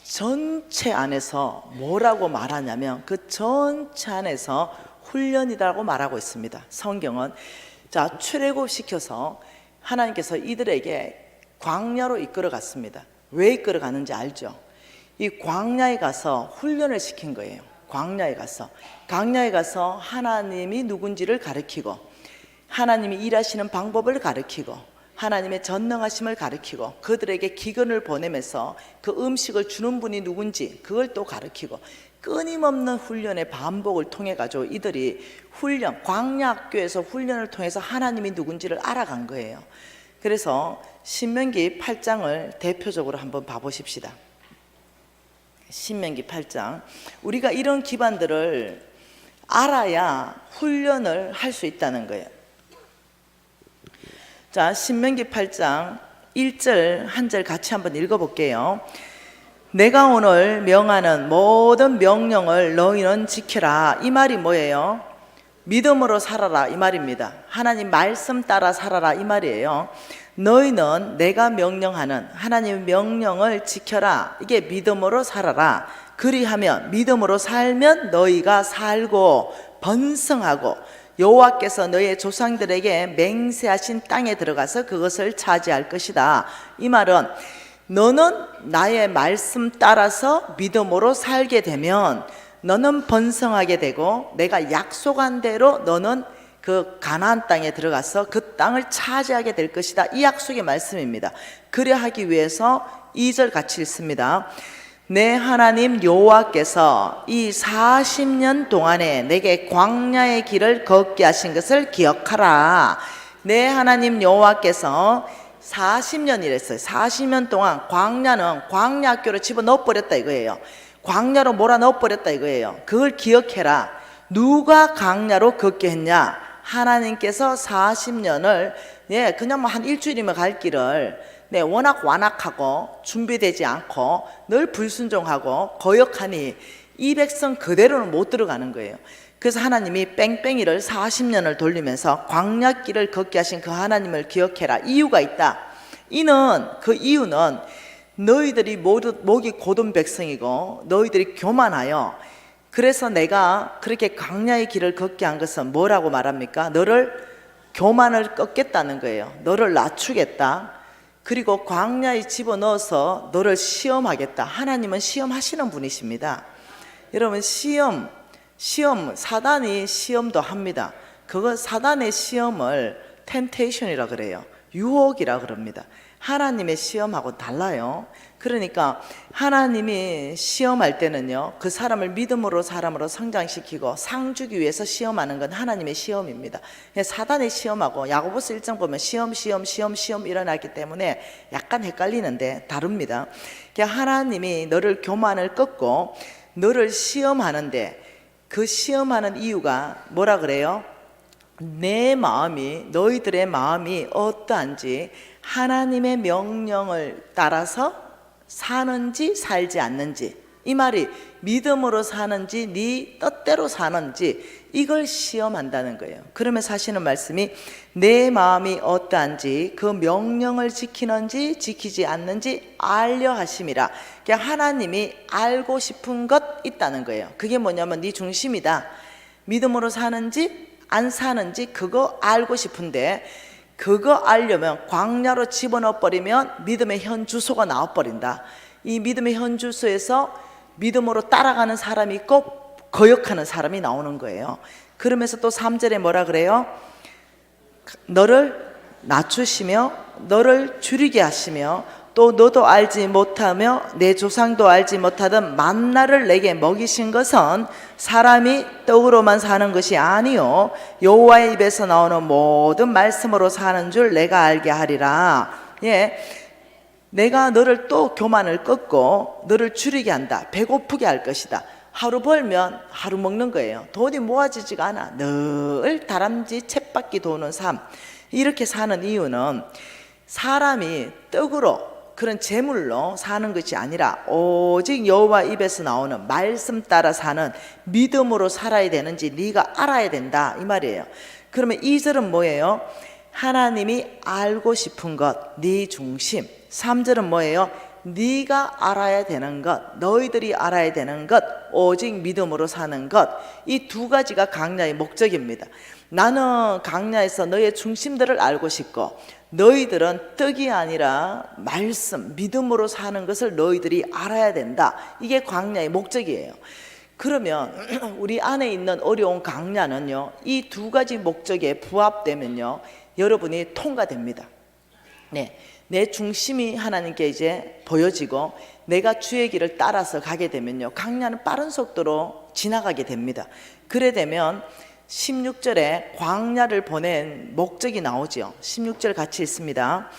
전체 안에서 뭐라고 말하냐면 그 전체 안에서 훈련이라고 말하고 있습니다. 성경은 출애굽시켜서 하나님께서 이들에게 광야로 이끌어 갔습니다. 왜 이끌어 가는지 알죠? 이 광야에 가서 훈련을 시킨 거예요. 광야에 가서 하나님이 누군지를 가르치고 하나님이 일하시는 방법을 가르치고 하나님의 전능하심을 가르치고 그들에게 기근을 보내면서 그 음식을 주는 분이 누군지 그걸 또 가르치고 끊임없는 훈련의 반복을 통해 가지고 이들이 광야 학교에서 훈련을 통해서 하나님이 누군지를 알아간 거예요. 그래서 신명기 8장을 대표적으로 한번 봐보십시다. 신명기 8장. 우리가 이런 기반들을 알아야 훈련을 할 수 있다는 거예요. 신명기 8장 1절 한 절 같이 한번 읽어볼게요. 내가 오늘 명하는 모든 명령을 너희는 지켜라. 이 말이 뭐예요? 믿음으로 살아라, 이 말입니다. 하나님 말씀 따라 살아라, 이 말이에요. 너희는 내가 명령하는 하나님의 명령을 지켜라. 이게 믿음으로 살아라. 그리하면 믿음으로 살면 너희가 살고 번성하고 여호와께서 너희의 조상들에게 맹세하신 땅에 들어가서 그것을 차지할 것이다. 이 말은 너는 나의 말씀 따라서 믿음으로 살게 되면 너는 번성하게 되고 내가 약속한 대로 너는 그 가나안 땅에 들어가서 그 땅을 차지하게 될 것이다. 이 약속의 말씀입니다. 그래 하기 위해서 2절 같이 읽습니다. 내 하나님 여호와께서 이 40년 동안에 내게 광야의 길을 걷게 하신 것을 기억하라. 내 하나님 여호와께서 40년이랬어요. 40년 동안 광야는 광야 학교로 집어넣어 버렸다 이거예요. 광야로 몰아넣어 버렸다 이거예요. 그걸 기억해라. 누가 광야로 걷게 했냐? 하나님께서 40년을 그냥 뭐 한 일주일이면 갈 길을 워낙 완악하고 준비되지 않고 늘 불순종하고 거역하니 이 백성 그대로는 못 들어가는 거예요. 그래서 하나님이 뺑뺑이를 40년을 돌리면서 광야길을 걷게 하신 그 하나님을 기억해라. 이유가 있다. 그 이유는 너희들이 모두 목이 곧은 백성이고 너희들이 교만하여, 그래서 내가 그렇게 광야의 길을 걷게 한 것은 뭐라고 말합니까? 너를 교만을 꺾겠다는 거예요. 너를 낮추겠다. 그리고 광야에 집어넣어서 너를 시험하겠다. 하나님은 시험하시는 분이십니다. 여러분, 시험 사단이 시험도 합니다. 그거 사단의 시험을 템테이션이라 그래요. 유혹이라 그럽니다. 하나님의 시험하고 달라요. 그러니까 하나님이 시험할 때는요, 그 사람을 믿음으로 사람으로 성장시키고 상 주기 위해서 시험하는 건 하나님의 시험입니다. 사단의 시험하고 야고보서 1장 보면 시험 일어나기 때문에 약간 헷갈리는데 다릅니다. 하나님이 너를 교만을 꺾고 너를 시험하는데, 그 시험하는 이유가 뭐라 그래요? 내 마음이, 너희들의 마음이 어떠한지, 하나님의 명령을 따라서 사는지 살지 않는지, 이 말이 믿음으로 사는지 네 뜻대로 사는지, 이걸 시험한다는 거예요. 그러면서 하시는 말씀이 내 마음이 어떠한지 그 명령을 지키는지 지키지 않는지 알려 하심이라. 그러니까 하나님이 알고 싶은 것 있다는 거예요. 그게 뭐냐면 네 중심이다. 믿음으로 사는지 안 사는지 그거 알고 싶은데, 그거 알려면 광야로 집어넣어 버리면 믿음의 현 주소가 나와 버린다. 이 믿음의 현 주소에서 믿음으로 따라가는 사람이 있고 거역하는 사람이 나오는 거예요. 그러면서 또 3절에 뭐라 그래요? 너를 낮추시며 너를 줄이게 하시며 또 너도 알지 못하며 내 조상도 알지 못하던 만나를 내게 먹이신 것은 사람이 떡으로만 사는 것이 아니요 여호와의 입에서 나오는 모든 말씀으로 사는 줄 내가 알게 하리라. 예, 내가 너를 또 교만을 꺾고 너를 줄이게 한다. 배고프게 할 것이다. 하루 벌면 하루 먹는 거예요. 돈이 모아지지가 않아. 늘 다람쥐 쳇바퀴 도는 삶. 이렇게 사는 이유는 사람이 떡으로, 그런 재물로 사는 것이 아니라 오직 여호와 입에서 나오는 말씀 따라 사는 믿음으로 살아야 되는지 네가 알아야 된다, 이 말이에요. 그러면 2절은 뭐예요? 하나님이 알고 싶은 것, 네 중심. 3절은 뭐예요? 네가 알아야 되는 것, 너희들이 알아야 되는 것, 오직 믿음으로 사는 것. 이 두 가지가 강야의 목적입니다. 나는 강야에서 너의 중심들을 알고 싶고, 너희들은 떡이 아니라 말씀, 믿음으로 사는 것을 너희들이 알아야 된다. 이게 광야의 목적이에요. 그러면 우리 안에 있는 어려운 강야는요, 이 두 가지 목적에 부합되면요, 여러분이 통과됩니다. 네, 내 중심이 하나님께 이제 보여지고 내가 주의 길을 따라서 가게 되면요, 강야는 빠른 속도로 지나가게 됩니다. 그래 되면 16절에 광야를 보낸 목적이 나오죠. 16절 같이 읽습니다.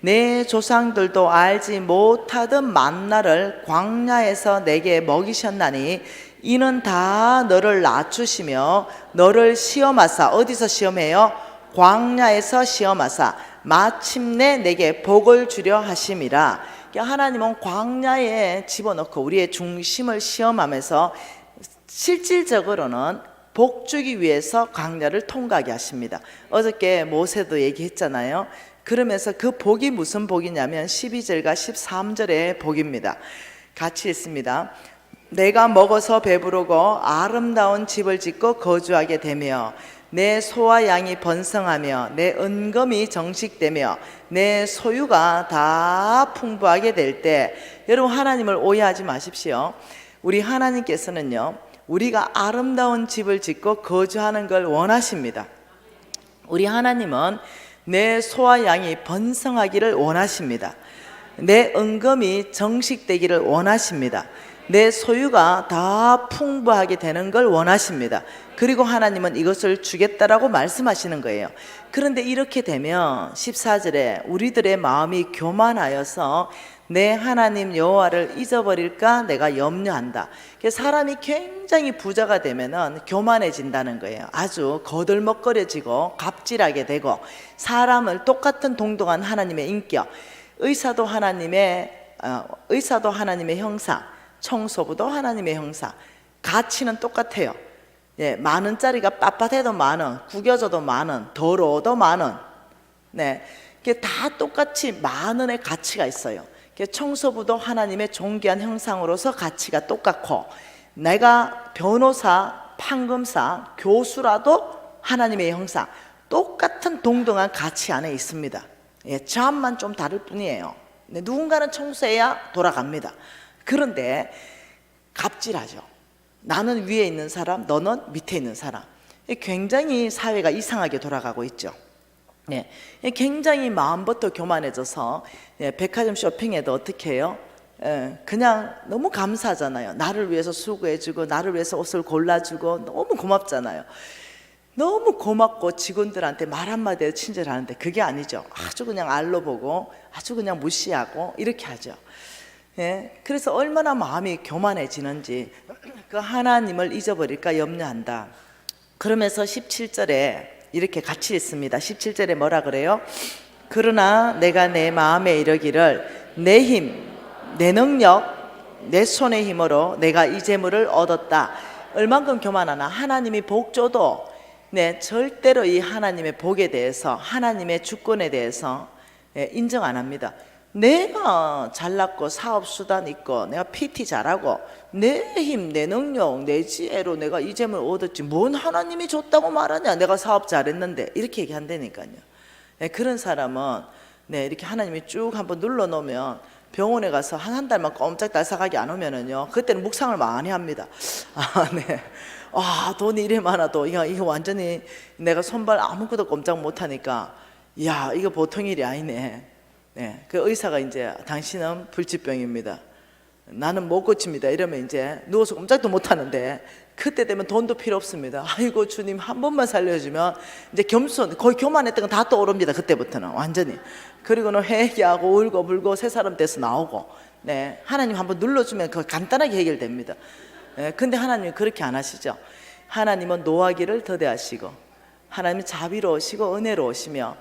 내 조상들도 알지 못하던 만나를 광야에서 내게 먹이셨나니 이는 다 너를 낮추시며 너를 시험하사, 어디서 시험해요? 광야에서 시험하사 마침내 내게 복을 주려 하심이라. 하나님은 광야에 집어넣고 우리의 중심을 시험하면서 실질적으로는 복 주기 위해서 광야를 통과하게 하십니다. 어저께 모세도 얘기했잖아요. 그러면서 그 복이 무슨 복이냐면 12절과 13절의 복입니다. 같이 읽습니다. 내가 먹어서 배부르고 아름다운 집을 짓고 거주하게 되며 내 소와 양이 번성하며 내 은검이 정식되며 내 소유가 다 풍부하게 될 때, 여러분 하나님을 오해하지 마십시오. 우리 하나님께서는요, 우리가 아름다운 집을 짓고 거주하는 걸 원하십니다. 우리 하나님은 내 소와 양이 번성하기를 원하십니다. 내 은검이 정식되기를 원하십니다. 내 소유가 다 풍부하게 되는 걸 원하십니다. 그리고 하나님은 이것을 주겠다라고 말씀하시는 거예요. 그런데 이렇게 되면 14절에 우리들의 마음이 교만하여서 내 하나님 여호와를 잊어버릴까 내가 염려한다. 사람이 굉장히 부자가 되면은 교만해진다는 거예요. 아주 거들먹거려지고 갑질하게 되고, 사람을 똑같은 동등한 하나님의 인격, 의사도 하나님의 형상, 청소부도 하나님의 형상, 가치는 똑같아요. 예, 10,000원짜리가 빳빳해도 10,000원, 구겨져도 10,000원, 더러워도 10,000원. 네, 이게 다 똑같이 10,000원의 가치가 있어요. 청소부도 하나님의 존귀한 형상으로서 가치가 똑같고, 내가 변호사, 판검사, 교수라도 하나님의 형상, 똑같은 동등한 가치 안에 있습니다. 예, 점만 좀 다를 뿐이에요. 네, 누군가는 청소해야 돌아갑니다. 그런데 갑질하죠. 나는 위에 있는 사람, 너는 밑에 있는 사람. 굉장히 사회가 이상하게 돌아가고 있죠. 네, 굉장히 마음부터 교만해져서 백화점 쇼핑에도 어떻게 해요? 그냥 너무 감사하잖아요. 나를 위해서 수고해주고 나를 위해서 옷을 골라주고 너무 고맙잖아요. 너무 고맙고 직원들한테 말 한마디에 친절하는데 그게 아니죠. 아주 그냥 알로 보고 아주 그냥 무시하고 이렇게 하죠. 예, 그래서 얼마나 마음이 교만해지는지 그 하나님을 잊어버릴까 염려한다. 그러면서 17절에 이렇게 같이 있습니다. 17절에 뭐라 그래요? 그러나 내가 내 마음에 이르기를 내 힘, 내 능력, 내 손의 힘으로 내가 이 재물을 얻었다. 얼만큼 교만하나? 하나님이 복 줘도 절대로 이 하나님의 복에 대해서, 하나님의 주권에 대해서 인정 안 합니다. 내가 잘났고 사업수단 있고 내가 PT 잘하고 내 힘, 내 능력, 내 지혜로 내가 이 재물 얻었지 뭔 하나님이 줬다고 말하냐, 내가 사업 잘했는데, 이렇게 얘기한다니까요. 그런 사람은 이렇게 하나님이 쭉 한번 눌러놓으면 병원에 가서 한 달만 꼼짝달싹하게 안 오면은요, 그때는 묵상을 많이 합니다. 돈이 이래 많아도 이거 완전히 내가 손발 아무것도 꼼짝 못하니까, 야, 이거 보통 일이 아니네. 그 의사가 이제 당신은 불치병입니다, 나는 못 고칩니다, 이러면 이제 누워서 꼼짝도 못 하는데, 그때 되면 돈도 필요 없습니다. 아이고 주님 한 번만 살려주면, 이제 겸손, 거의 교만했던 건 다 떠오릅니다. 그때부터는 완전히. 그리고는 회개하고 울고불고 새 사람 돼서 나오고, 하나님 한번 눌러주면 그 간단하게 해결됩니다. 근데 하나님은 그렇게 안 하시죠. 하나님은 노하기를 더대하시고, 하나님은 자비로우시고 은혜로우시며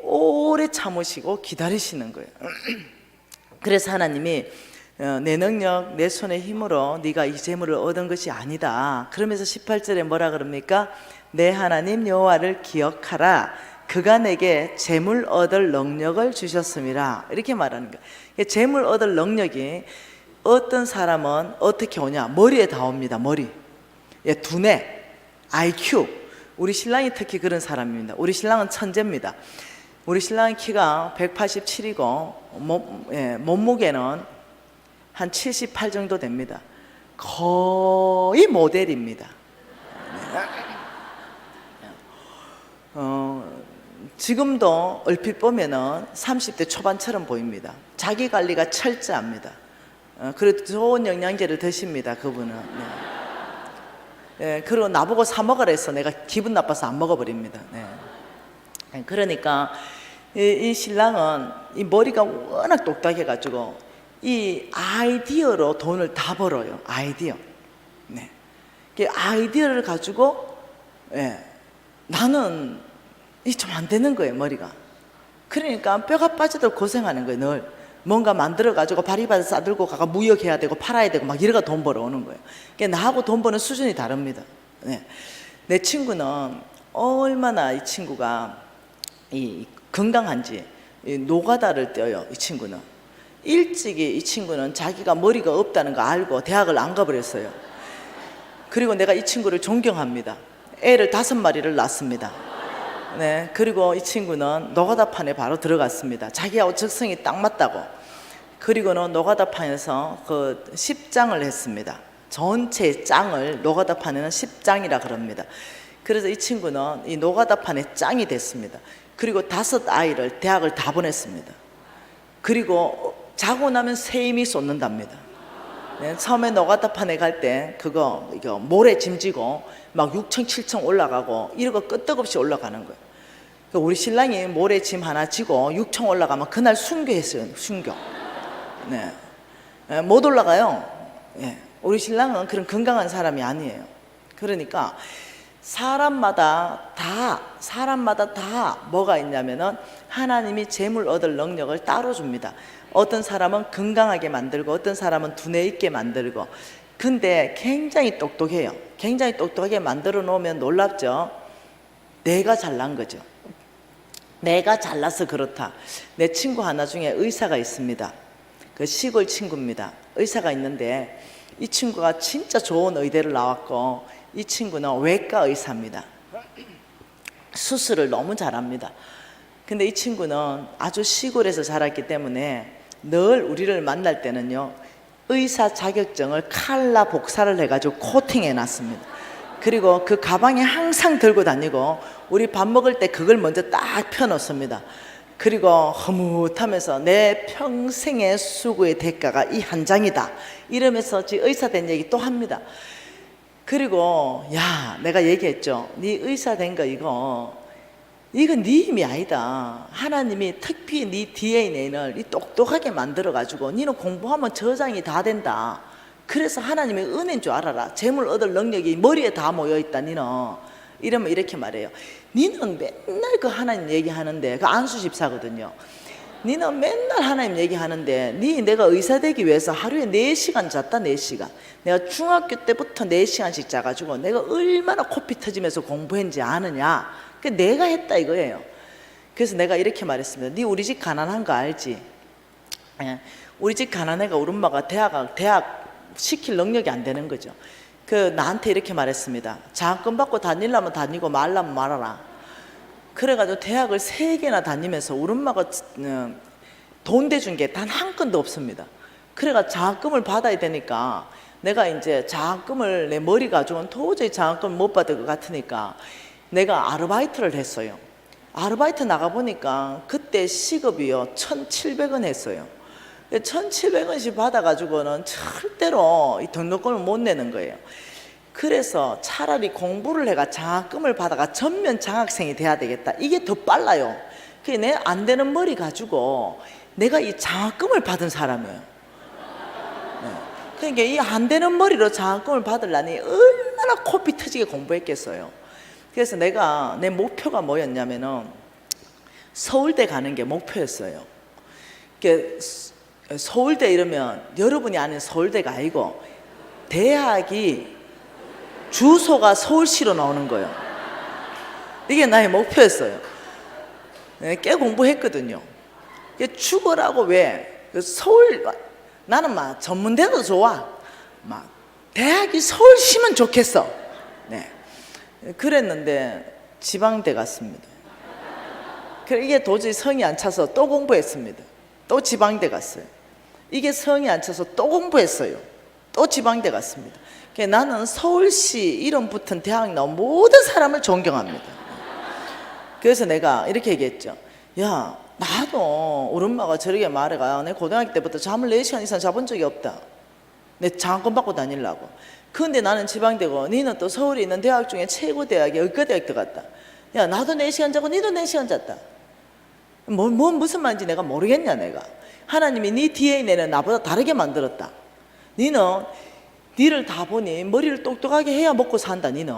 오래 참으시고 기다리시는 거예요. 그래서 하나님이 내 능력, 내 손의 힘으로 네가 이 재물을 얻은 것이 아니다. 그러면서 18절에 뭐라 그럽니까? 내 하나님 여호와를 기억하라. 그가 내게 재물 얻을 능력을 주셨음이라. 이렇게 말하는 거예요. 재물 얻을 능력이 어떤 사람은 어떻게 오냐? 머리에 다 옵니다. 머리. 두뇌, IQ. 우리 신랑이 특히 그런 사람입니다. 우리 신랑은 천재입니다. 우리 신랑의 키가 187이고 몸무게는 한 78 정도 됩니다. 거의 모델입니다. 지금도 얼핏 보면은 30대 초반처럼 보입니다. 자기 관리가 철저합니다. 그래도 좋은 영양제를 드십니다, 그분은. 그리고 나보고 사 먹으라 해서 내가 기분 나빠서 안 먹어버립니다. 그러니까 이 신랑은 이 머리가 워낙 똑딱해가지고 이 아이디어로 돈을 다 벌어요. 아이디어. 아이디어를 가지고 나는 이 좀 안 되는 거예요, 머리가. 그러니까 뼈가 빠지도록 고생하는 거예요, 늘. 뭔가 만들어가지고 바리바리 싸들고 가가 무역해야 되고 팔아야 되고 막 이래가 돈 벌어오는 거예요. 그러니까 나하고 돈 버는 수준이 다릅니다. 내 친구는 얼마나 이 친구가 건강한지 노가다를 떼어요. 이 친구는 일찍이, 이 친구는 자기가 머리가 없다는 거 알고 대학을 안 가버렸어요. 그리고 내가 이 친구를 존경합니다. 애를 5마리를 낳습니다. 그리고 이 친구는 노가다판에 바로 들어갔습니다. 자기하고 적성이 딱 맞다고. 그리고는 노가다판에서 그 10장을 했습니다. 전체 짱을 노가다판에는 10장이라 그럽니다. 그래서 이 친구는 이 노가다판에 짱이 됐습니다. 그리고 5아이를 대학을 다 보냈습니다. 그리고 자고 나면 새 힘이 솟는답니다. 처음에 노가다판에 갈 때 이거 모래 짐지고 막 6층 7층 올라가고 이러고 끄떡없이 올라가는 거예요. 우리 신랑이 모래 짐 하나 지고 6층 올라가면 그날 순교했어요. 순교. 못 올라가요. 우리 신랑은 그런 건강한 사람이 아니에요. 그러니까 사람마다 다 뭐가 있냐면은 하나님이 재물 얻을 능력을 따로 줍니다. 어떤 사람은 건강하게 만들고 어떤 사람은 두뇌 있게 만들고, 근데 굉장히 똑똑해요. 굉장히 똑똑하게 만들어 놓으면 놀랍죠. 내가 잘난 거죠. 내가 잘나서 그렇다. 내 친구 하나 중에 의사가 있습니다. 그 시골 친구입니다. 의사가 있는데 이 친구가 진짜 좋은 의대를 나왔고, 이 친구는 외과 의사입니다. 수술을 너무 잘합니다. 근데 이 친구는 아주 시골에서 자랐기 때문에 늘 우리를 만날 때는요, 의사 자격증을 칼라 복사를 해가지고 코팅해 놨습니다. 그리고 그 가방에 항상 들고 다니고, 우리 밥 먹을 때 그걸 먼저 딱 펴놓습니다. 그리고 허무하면서 내 평생의 수고의 대가가 이 한 장이다 이러면서 지 의사 된 얘기 또 합니다. 그리고 야, 내가 얘기했죠. 네 의사 된 거 이거 네 힘이 아니다. 하나님이 특히 네 DNA를 이 똑똑하게 만들어 가지고 너는 공부하면 저장이 다 된다. 그래서 하나님의 은혜인 줄 알아라. 재물 얻을 능력이 머리에 다 모여 있다. 너는 이러면 이렇게 말해요. 너는 맨날 그 하나님 얘기하는데, 그 안수 집사거든요. 너는 맨날 하나님 얘기하는데 내가 의사 되기 위해서 하루에 4시간 잤다. 4시간. 내가 중학교 때부터 4시간씩 자가지고 내가 얼마나 코피 터지면서 공부했는지 아느냐. 그 내가 했다 이거예요. 그래서 내가 이렇게 말했습니다. 네 우리 집 가난한 거 알지? 우리 집 가난해가 우리 엄마가 대학 시킬 능력이 안 되는 거죠. 그 나한테 이렇게 말했습니다. 장학금 받고 다니려면 다니고 말라면 말아라. 그래가지고 대학을 3개나 다니면서 우리 엄마가 돈 대준 게 단 한 건도 없습니다. 그래가 장학금을 받아야 되니까 내가 이제 장학금을 내 머리 가지고는 도저히 장학금을 못 받을 것 같으니까 내가 아르바이트를 했어요. 아르바이트 나가보니까 그때 시급이요 1,700원 했어요. 1,700원씩 받아가지고는 절대로 이 등록금을 못 내는 거예요. 그래서 차라리 공부를 해가 장학금을 받아가 전면 장학생이 돼야 되겠다. 이게 더 빨라요. 그게 내 안 되는 머리 가지고 내가 이 장학금을 받은 사람이에요. 그러니까 이 안 되는 머리로 장학금을 받으려니 얼마나 코피 터지게 공부했겠어요. 그래서 내가 내 목표가 뭐였냐면은 서울대 가는 게 목표였어요. 서울대 이러면 여러분이 아는 서울대가 아니고 대학이 주소가 서울시로 나오는 거예요. 이게 나의 목표였어요. 꽤 공부했거든요. 죽으라고 왜 서울, 나는 막 전문대도 좋아. 막 대학이 서울시면 좋겠어. 네. 그랬는데 지방대 갔습니다. 이게 도저히 성이 안 차서 또 공부했습니다. 또 지방대 갔어요. 이게 성이 안 차서 또 공부했어요. 또 지방대 갔습니다. 나는 서울시 이름 붙은 대학 나온 모든 사람을 존경합니다. 그래서 내가 이렇게 얘기했죠. 야, 나도 우리 엄마가 저렇게 말해가 내 고등학교 때부터 잠을 4시간 이상 자본 적이 없다. 내 장학금 받고 다니려고. 근데 나는 지방대고 니는 또 서울에 있는 대학 중에 최고 대학이 의과대학 들어갔다. 야, 나도 4시간 자고 니도 4시간 잤다. 무슨 말인지 내가 모르겠냐. 내가 하나님이 네 DNA는 나보다 다르게 만들었다. 니는 니를 다 보니 머리를 똑똑하게 해야 먹고 산다. 니는.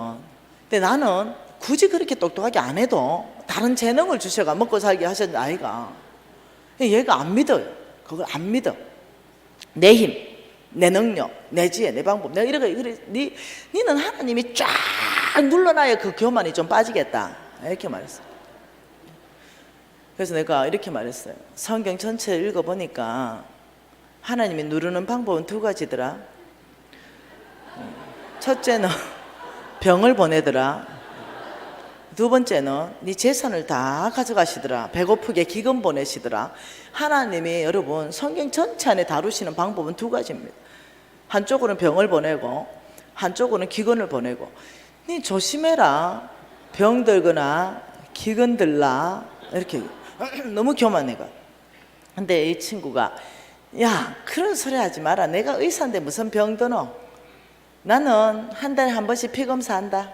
근데 나는 굳이 그렇게 똑똑하게 안 해도 다른 재능을 주셔가 먹고 살게 하셨는 아이가. 얘가 안 믿어요. 그걸 안 믿어. 내 힘, 내 능력, 내 지혜, 내 방법. 내가 이래 니는 하나님이 쫙 눌러놔야 그 교만이 좀 빠지겠다. 이렇게 말했어요. 그래서 내가 이렇게 말했어요. 성경 전체를 읽어보니까 하나님이 누르는 방법은 2가지더라. 첫째는 병을 보내더라. 2번째는 네 재산을 다 가져가시더라. 배고프게 기근 보내시더라. 하나님이 여러분 성경 전체 안에 다루시는 방법은 2가지입니다. 한쪽으로는 병을 보내고 한쪽으로는 기근을 보내고. 네 조심해라. 병 들거나 기근 들라. 이렇게 너무 교만해가. 근데 이 친구가 야, 그런 소리 하지 마라. 내가 의사인데 무슨 병 드노? 나는 한 달에 한 번씩 피검사한다.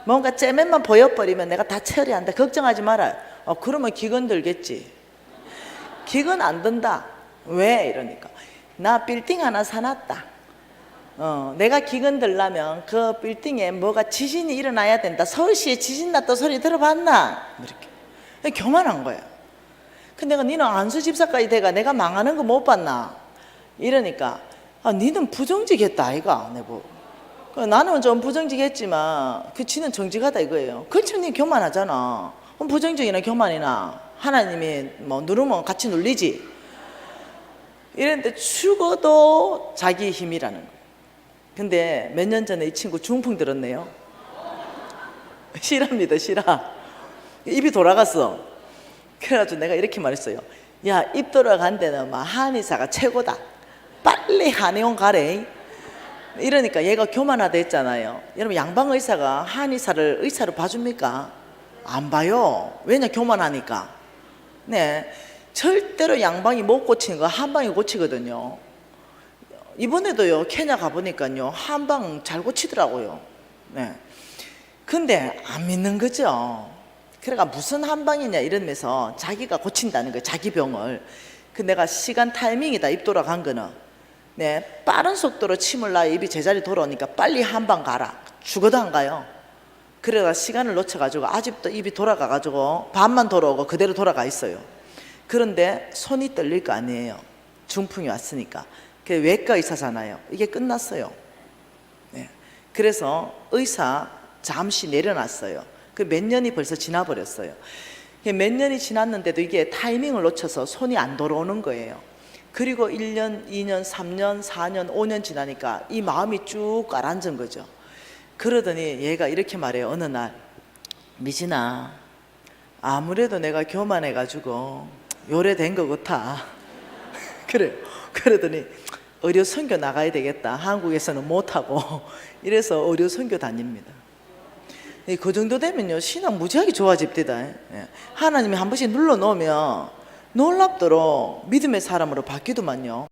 뭔가 째맨만 보여버리면 내가 다 처리한다. 걱정하지 마라. 그러면 기근 들겠지. 기근 안 든다. 왜? 이러니까 나 빌딩 하나 사놨다. 내가 기근 들려면 그 빌딩에 뭐가 지진이 일어나야 된다. 서울시에 지진 났다 소리 들어봤나? 이렇게 교만한 거야. 근데 내가 니는 안수 집사까지 돼가 내가 망하는 거 못 봤나? 이러니까 아, 니는 부정직했다 아이가 내고. 나는 좀 부정직했지만 그 지는 정직하다 이거예요. 그렇지, 니 교만하잖아. 그럼 부정직이나 교만이나 하나님이 뭐 누르면 같이 눌리지. 이랬는데 죽어도 자기 힘이라는 거예요. 근데 몇 년 전에 이 친구 중풍 들었네요. 실화입니다, 실화. 입이 돌아갔어. 그래가지고 내가 이렇게 말했어요. 야, 입 돌아간 데는 막 한의사가 최고다. 빨리 한의원 가래. 이러니까 얘가 교만하다 했잖아요. 여러분, 양방 의사가 한의사를 의사로 봐줍니까? 안 봐요. 왜냐, 교만하니까. 네, 절대로 양방이 못 고치는 거 한방이 고치거든요. 이번에도요, 케냐 가보니까요, 한방 잘 고치더라고요. 네. 근데 안 믿는 거죠. 그러니까 무슨 한방이냐 이러면서 자기가 고친다는 거예요, 자기 병을. 그 내가 시간 타이밍이다, 입 돌아간 거는. 네, 빠른 속도로 침을 놔야 입이 제자리 돌아오니까 빨리 한방 가라. 죽어도 안 가요. 그래가 시간을 놓쳐가지고 아직도 입이 돌아가가지고 반만 돌아오고 그대로 돌아가 있어요. 그런데 손이 떨릴 거 아니에요, 중풍이 왔으니까. 그 외과 의사잖아요. 이게 끝났어요. 네. 그래서 의사 잠시 내려놨어요. 그 몇 년이 벌써 지나버렸어요. 몇 년이 지났는데도 이게 타이밍을 놓쳐서 손이 안 돌아오는 거예요. 그리고 1년, 2년, 3년, 4년, 5년 지나니까 이 마음이 쭉 가라앉은 거죠. 그러더니 얘가 이렇게 말해요. 어느 날, 미진아, 아무래도 내가 교만해가지고 요래된 거 같아. 그래요. 그러더니 의료 선교 나가야 되겠다. 한국에서는 못하고. 이래서 의료 선교 다닙니다. 그 정도 되면요, 신앙 무지하게 좋아집니다. 하나님이 한 번씩 눌러놓으면 놀랍도록 믿음의 사람으로 바뀌더만요.